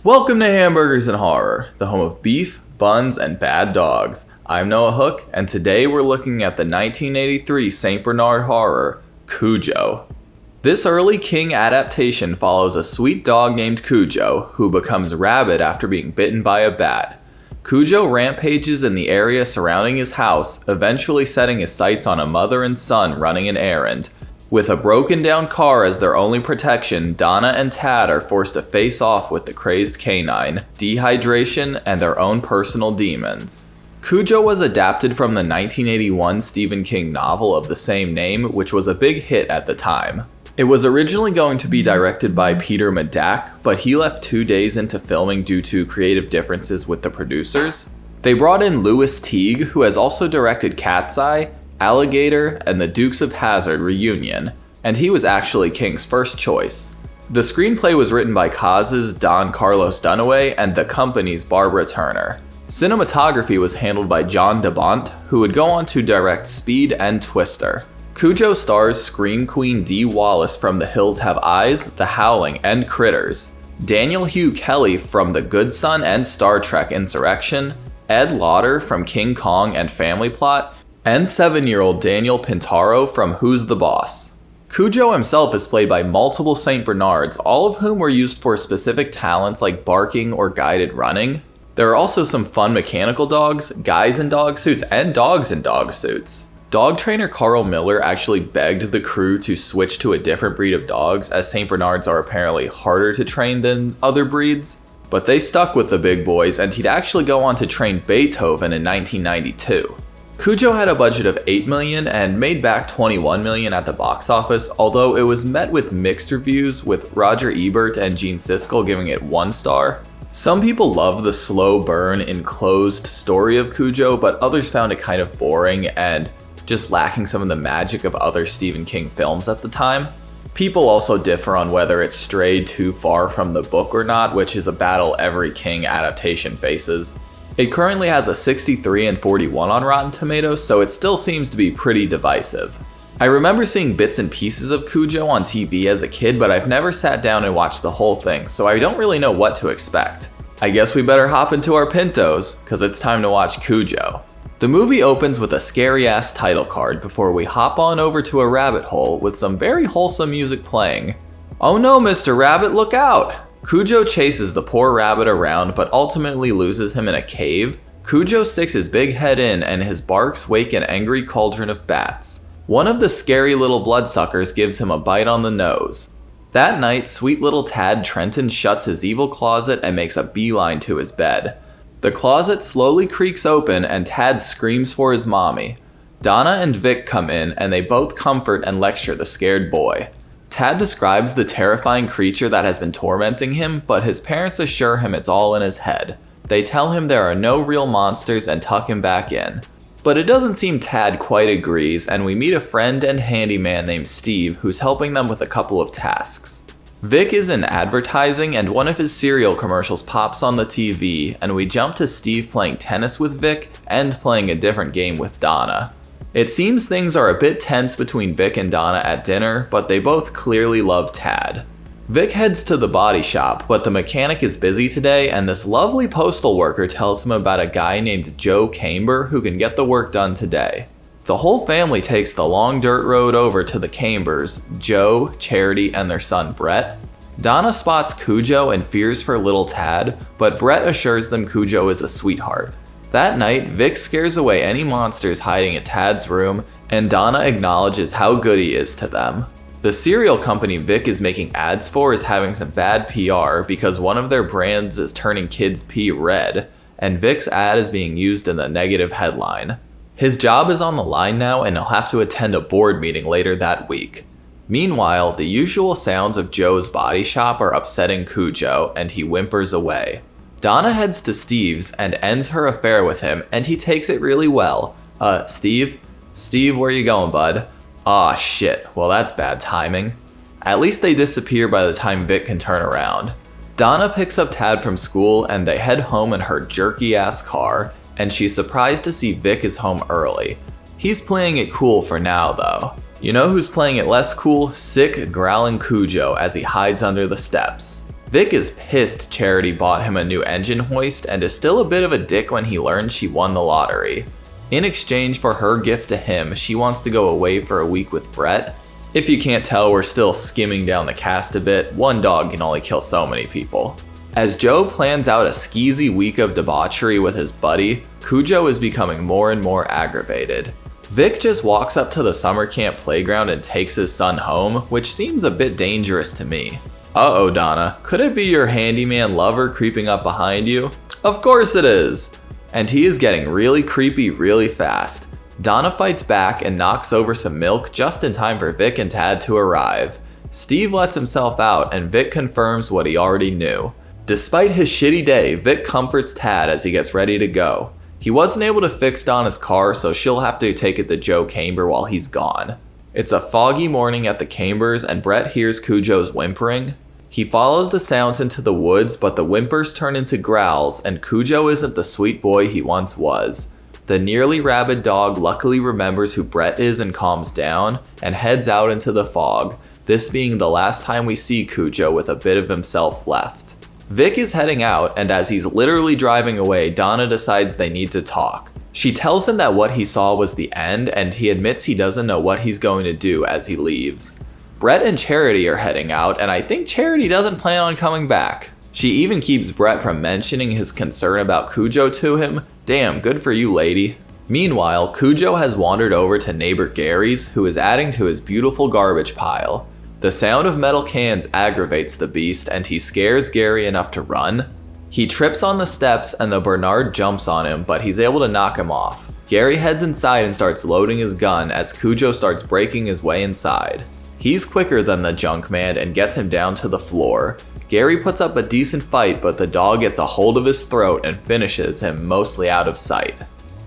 Welcome to Hamburgers and Horror, the home of beef, buns, and bad dogs. I'm Noah Hook, and today we're looking at the 1983 St. Bernard horror, Cujo. This early King adaptation follows a sweet dog named Cujo, who becomes rabid after being bitten by a bat. Cujo rampages in the area surrounding his house, eventually setting his sights on a mother and son running an errand. With a broken down car as their only protection, Donna and Tad are forced to face off with the crazed canine, dehydration, and their own personal demons. Cujo was adapted from the 1981 Stephen King novel of the same name, which was a big hit at the time. It was originally going to be directed by Peter Medak, but he left 2 days into filming due to creative differences with the producers. They brought in Louis Teague, who has also directed Cat's Eye, Alligator, and the Dukes of Hazzard Reunion, and he was actually King's first choice. The screenplay was written by Coz's Don Carlos Dunaway and The Company's Barbara Turner. Cinematography was handled by John DeBont, who would go on to direct Speed and Twister. Cujo stars Scream Queen Dee Wallace from The Hills Have Eyes, The Howling, and Critters, Daniel Hugh Kelly from The Good Son and Star Trek Insurrection, Ed Lauder from King Kong and Family Plot, and 7-year-old Daniel Pintaro from Who's the Boss. Cujo himself is played by multiple St. Bernards, all of whom were used for specific talents like barking or guided running. There are also some fun mechanical dogs, guys in dog suits, and dogs in dog suits. Dog trainer Carl Miller actually begged the crew to switch to a different breed of dogs, as St. Bernards are apparently harder to train than other breeds, but they stuck with the big boys, and he'd actually go on to train Beethoven in 1992. Cujo had a budget of $8 million and made back $21 million at the box office, although it was met with mixed reviews, with Roger Ebert and Gene Siskel giving it 1 star. Some people loved the slow burn, enclosed story of Cujo, but others found it kind of boring and just lacking some of the magic of other Stephen King films at the time. People also differ on whether it strayed too far from the book or not, which is a battle every King adaptation faces. It currently has a 63 and 41 on Rotten Tomatoes, so it still seems to be pretty divisive. I remember seeing bits and pieces of Cujo on TV as a kid, but I've never sat down and watched the whole thing, so I don't really know what to expect. I guess we better hop into our pintos, cause it's time to watch Cujo. The movie opens with a scary ass title card before we hop on over to a rabbit hole with some very wholesome music playing. Oh no, Mr. Rabbit, look out! Cujo chases the poor rabbit around, but ultimately loses him in a cave. Cujo sticks his big head in, and his barks wake an angry cauldron of bats. One of the scary little bloodsuckers gives him a bite on the nose. That night, sweet little Tad Trenton shuts his evil closet and makes a beeline to his bed. The closet slowly creaks open, and Tad screams for his mommy. Donna and Vic come in, and they both comfort and lecture the scared boy. Tad describes the terrifying creature that has been tormenting him, but his parents assure him it's all in his head. They tell him there are no real monsters and tuck him back in. But it doesn't seem Tad quite agrees, and we meet a friend and handyman named Steve who's helping them with a couple of tasks. Vic is in advertising, and one of his cereal commercials pops on the TV, and we jump to Steve playing tennis with Vic and playing a different game with Donna. It seems things are a bit tense between Vic and Donna at dinner, but they both clearly love Tad. Vic heads to the body shop, but the mechanic is busy today, and this lovely postal worker tells him about a guy named Joe Camber who can get the work done today. The whole family takes the long dirt road over to the Cambers, Joe, Charity, and their son Brett. Donna spots Cujo and fears for little Tad, but Brett assures them Cujo is a sweetheart. That night, Vic scares away any monsters hiding in Tad's room, and Donna acknowledges how good he is to them. The cereal company Vic is making ads for is having some bad PR because one of their brands is turning kids' pee red, and Vic's ad is being used in the negative headline. His job is on the line now, and he'll have to attend a board meeting later that week. Meanwhile, the usual sounds of Joe's body shop are upsetting Cujo, and he whimpers away. Donna heads to Steve's and ends her affair with him, and he takes it really well. Steve, where you going, bud? Aw, shit, well that's bad timing. At least they disappear by the time Vic can turn around. Donna picks up Tad from school, and they head home in her jerky-ass car, and she's surprised to see Vic is home early. He's playing it cool for now, though. You know who's playing it less cool? Sick, growling Cujo as he hides under the steps. Vic is pissed Charity bought him a new engine hoist and is still a bit of a dick when he learns she won the lottery. In exchange for her gift to him, she wants to go away for a week with Brett. If you can't tell, we're still skimming down the cast a bit. One dog can only kill so many people. As Joe plans out a skeezy week of debauchery with his buddy, Cujo is becoming more and more aggravated. Vic just walks up to the summer camp playground and takes his son home, which seems a bit dangerous to me. Uh-oh, Donna, could it be your handyman lover creeping up behind you? Of course it is! And he is getting really creepy really fast. Donna fights back and knocks over some milk just in time for Vic and Tad to arrive. Steve lets himself out and Vic confirms what he already knew. Despite his shitty day, Vic comforts Tad as he gets ready to go. He wasn't able to fix Donna's car, so she'll have to take it to Joe Camber while he's gone. It's a foggy morning at the Cambers and Brett hears Cujo's whimpering. He follows the sounds into the woods, but the whimpers turn into growls and Cujo isn't the sweet boy he once was. The nearly rabid dog luckily remembers who Brett is and calms down, and heads out into the fog, this being the last time we see Cujo with a bit of himself left. Vic is heading out, and as he's literally driving away, Donna decides they need to talk. She tells him that what he saw was the end, and he admits he doesn't know what he's going to do as he leaves. Brett and Charity are heading out, and I think Charity doesn't plan on coming back. She even keeps Brett from mentioning his concern about Cujo to him. Damn, good for you, lady. Meanwhile, Cujo has wandered over to neighbor Gary's, who is adding to his beautiful garbage pile. The sound of metal cans aggravates the beast, and he scares Gary enough to run. He trips on the steps, and the Bernard jumps on him, but he's able to knock him off. Gary heads inside and starts loading his gun as Cujo starts breaking his way inside. He's quicker than the junk man and gets him down to the floor. Gary puts up a decent fight, but the dog gets a hold of his throat and finishes him mostly out of sight.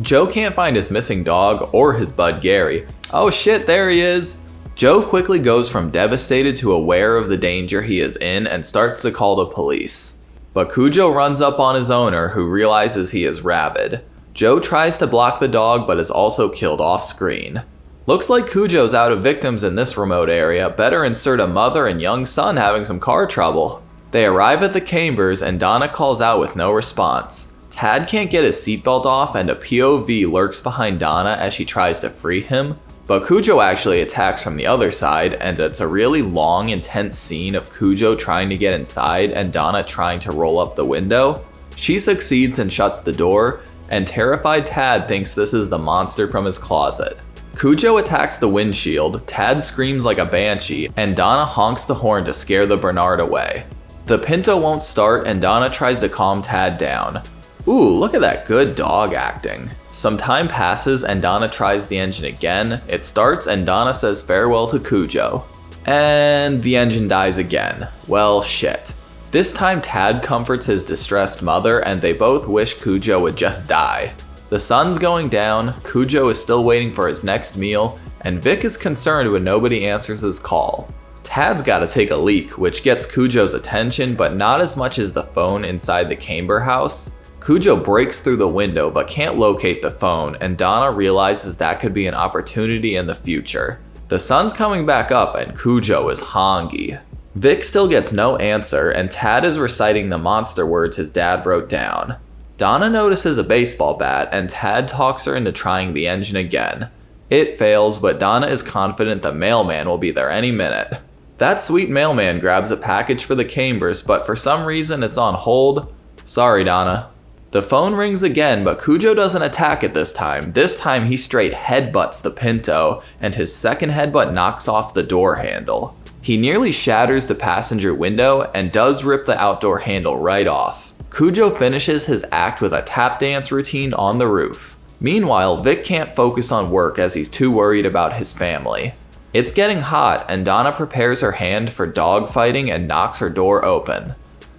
Joe can't find his missing dog or his bud Gary. Oh shit, there he is! Joe quickly goes from devastated to aware of the danger he is in and starts to call the police. But Cujo runs up on his owner, who realizes he is rabid. Joe tries to block the dog but is also killed off screen. Looks like Cujo's out of victims in this remote area. Better insert a mother and young son having some car trouble. They arrive at the Cambers and Donna calls out with no response. Tad can't get his seatbelt off and a POV lurks behind Donna as she tries to free him. But Cujo actually attacks from the other side, and it's a really long, intense scene of Cujo trying to get inside and Donna trying to roll up the window. She succeeds and shuts the door, and terrified Tad thinks this is the monster from his closet. Cujo attacks the windshield, Tad screams like a banshee, and Donna honks the horn to scare the Bernard away. The Pinto won't start and Donna tries to calm Tad down. Ooh, look at that good dog acting. Some time passes and Donna tries the engine again. It starts and Donna says farewell to Cujo. And the engine dies again. Well, shit. This time Tad comforts his distressed mother and they both wish Cujo would just die. The sun's going down, Cujo is still waiting for his next meal, and Vic is concerned when nobody answers his call. Tad's gotta take a leak, which gets Cujo's attention, but not as much as the phone inside the Camber house. Cujo breaks through the window but can't locate the phone, and Donna realizes that could be an opportunity in the future. The sun's coming back up and Cujo is hungry. Vic still gets no answer, and Tad is reciting the monster words his dad wrote down. Donna notices a baseball bat, and Tad talks her into trying the engine again. It fails, but Donna is confident the mailman will be there any minute. That sweet mailman grabs a package for the Cambers, but for some reason it's on hold. Sorry, Donna. The phone rings again, but Cujo doesn't attack it this time. This time he straight headbutts the Pinto, and his second headbutt knocks off the door handle. He nearly shatters the passenger window and does rip the outdoor handle right off. Cujo finishes his act with a tap dance routine on the roof. Meanwhile, Vic can't focus on work as he's too worried about his family. It's getting hot and Donna prepares her hand for dog fighting and knocks her door open.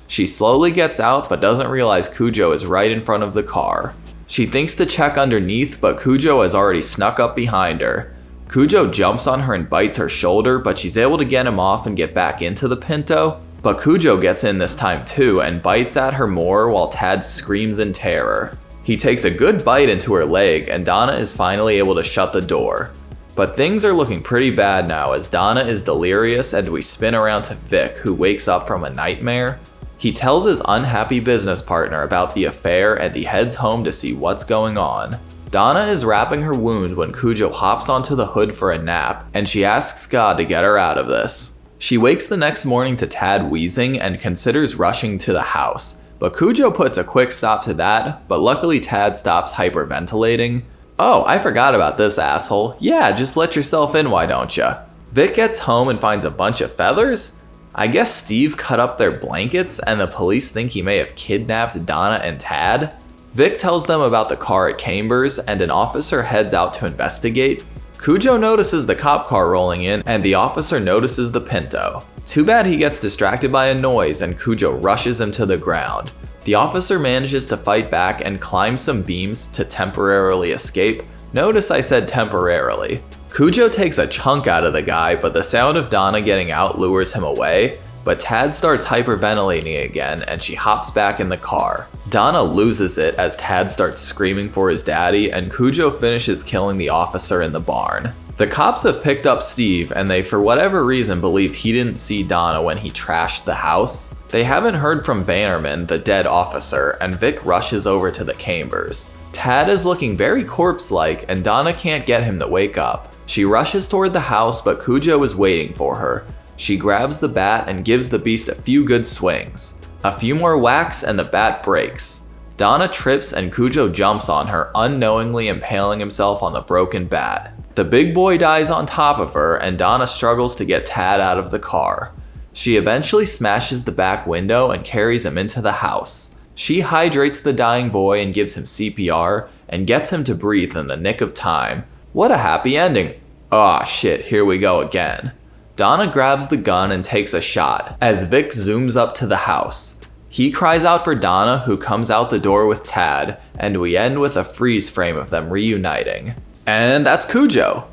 She slowly gets out but doesn't realize Cujo is right in front of the car. She thinks to check underneath, but Cujo has already snuck up behind her. Cujo jumps on her and bites her shoulder, but she's able to get him off and get back into the Pinto. But Cujo gets in this time too and bites at her more while Tad screams in terror. He takes a good bite into her leg and Donna is finally able to shut the door. But things are looking pretty bad now as Donna is delirious and we spin around to Vic, who wakes up from a nightmare. He tells his unhappy business partner about the affair and he heads home to see what's going on. Donna is wrapping her wound when Cujo hops onto the hood for a nap, and she asks God to get her out of this. She wakes the next morning to Tad wheezing and considers rushing to the house, but Cujo puts a quick stop to that, but luckily Tad stops hyperventilating. Oh, I forgot about this asshole. Yeah, just let yourself in, why don't ya? Vic gets home and finds a bunch of feathers? I guess Steve cut up their blankets and the police think he may have kidnapped Donna and Tad. Vic tells them about the car at Chambers and an officer heads out to investigate. Cujo notices the cop car rolling in and the officer notices the pinto. Too bad he gets distracted by a noise and Cujo rushes him to the ground. The officer manages to fight back and climb some beams to temporarily escape. Notice I said temporarily. Cujo takes a chunk out of the guy, but the sound of Donna getting out lures him away. But Tad starts hyperventilating again and she hops back in the car. Donna loses it as Tad starts screaming for his daddy and Cujo finishes killing the officer in the barn. The cops have picked up Steve and they for whatever reason believe he didn't see Donna when he trashed the house. They haven't heard from Bannerman, the dead officer, and Vic rushes over to the Chambers. Tad is looking very corpse-like and Donna can't get him to wake up. She rushes toward the house but Cujo is waiting for her. She grabs the bat and gives the beast a few good swings. A few more whacks and the bat breaks. Donna trips and Cujo jumps on her, unknowingly impaling himself on the broken bat. The big boy dies on top of her and Donna struggles to get Tad out of the car. She eventually smashes the back window and carries him into the house. She hydrates the dying boy and gives him CPR and gets him to breathe in the nick of time. What a happy ending. Aw shit, here we go again. Donna grabs the gun and takes a shot as Vic zooms up to the house. He cries out for Donna, who comes out the door with Tad, and we end with a freeze frame of them reuniting. And that's Cujo.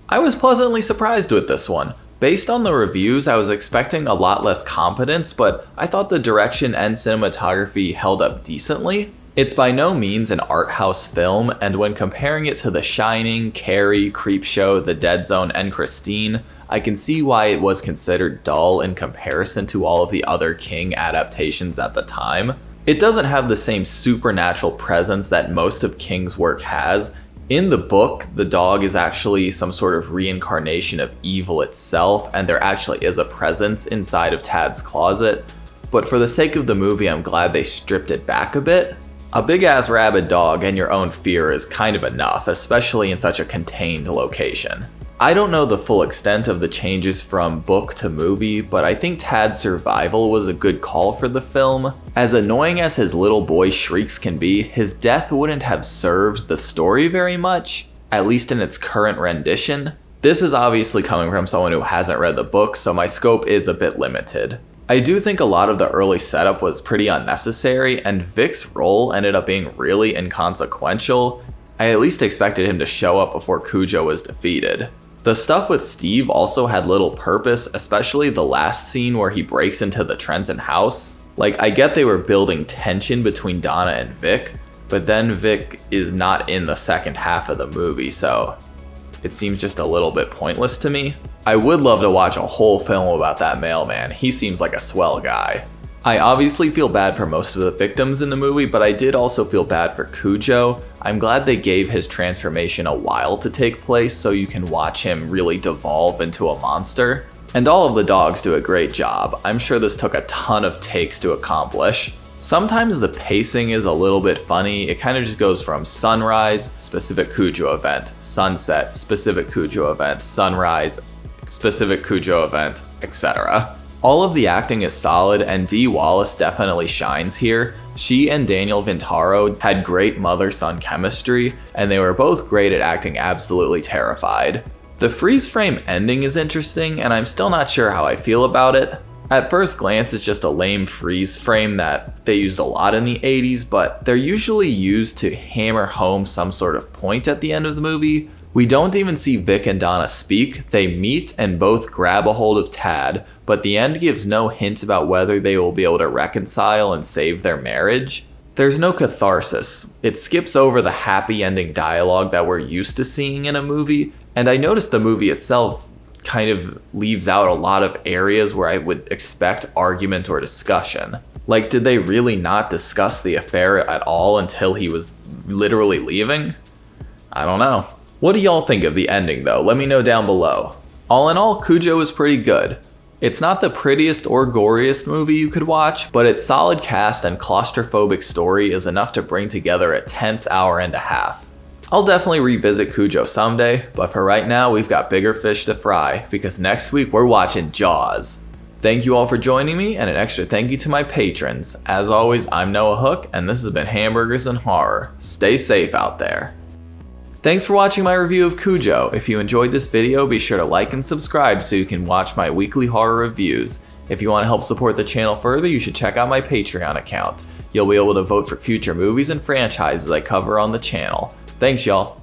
I was pleasantly surprised with this one. Based on the reviews, I was expecting a lot less competence, but I thought the direction and cinematography held up decently. It's by no means an art house film, and when comparing it to The Shining, Carrie, Creepshow, The Dead Zone, and Christine, I can see why it was considered dull in comparison to all of the other King adaptations at the time. It doesn't have the same supernatural presence that most of King's work has. In the book, the dog is actually some sort of reincarnation of evil itself, and there actually is a presence inside of Tad's closet. But for the sake of the movie, I'm glad they stripped it back a bit. A big-ass rabid dog and your own fear is kind of enough, especially in such a contained location. I don't know the full extent of the changes from book to movie, but I think Tad's survival was a good call for the film. As annoying as his little boy shrieks can be, his death wouldn't have served the story very much, at least in its current rendition. This is obviously coming from someone who hasn't read the book, so my scope is a bit limited. I do think a lot of the early setup was pretty unnecessary, and Vic's role ended up being really inconsequential. I at least expected him to show up before Cujo was defeated. The stuff with Steve also had little purpose, especially the last scene where he breaks into the Trenton house. Like, I get they were building tension between Donna and Vic, but then Vic is not in the second half of the movie, so it seems just a little bit pointless to me. I would love to watch a whole film about that mailman. He seems like a swell guy. I obviously feel bad for most of the victims in the movie, but I did also feel bad for Cujo. I'm glad they gave his transformation a while to take place so you can watch him really devolve into a monster. And all of the dogs do a great job. I'm sure this took a ton of takes to accomplish. Sometimes the pacing is a little bit funny. It kind of just goes from sunrise, specific Cujo event, sunset, specific Cujo event, sunrise, specific Cujo event, etc. All of the acting is solid, and Dee Wallace definitely shines here. She and Daniel Vintaro had great mother-son chemistry, and they were both great at acting absolutely terrified. The freeze frame ending is interesting, and I'm still not sure how I feel about it. At first glance, it's just a lame freeze frame that they used a lot in the 80s, but they're usually used to hammer home some sort of point at the end of the movie. We don't even see Vic and Donna speak. They meet and both grab a hold of Tad, but the end gives no hint about whether they will be able to reconcile and save their marriage. There's no catharsis. It skips over the happy ending dialogue that we're used to seeing in a movie, and I noticed the movie itself kind of leaves out a lot of areas where I would expect argument or discussion. Like, did they really not discuss the affair at all until he was literally leaving? I don't know. What do y'all think of the ending though? Let me know down below. All in all, Cujo is pretty good. It's not the prettiest or goriest movie you could watch, but its solid cast and claustrophobic story is enough to bring together a tense hour and a half. I'll definitely revisit Cujo someday, but for right now we've got bigger fish to fry, because next week we're watching Jaws. Thank you all for joining me, and an extra thank you to my patrons. As always, I'm Noah Hook, and this has been Hamburgers and Horror. Stay safe out there. Thanks for watching my review of Cujo. If you enjoyed this video, be sure to like and subscribe so you can watch my weekly horror reviews. If you want to help support the channel further, you should check out my Patreon account. You'll be able to vote for future movies and franchises I cover on the channel. Thanks y'all.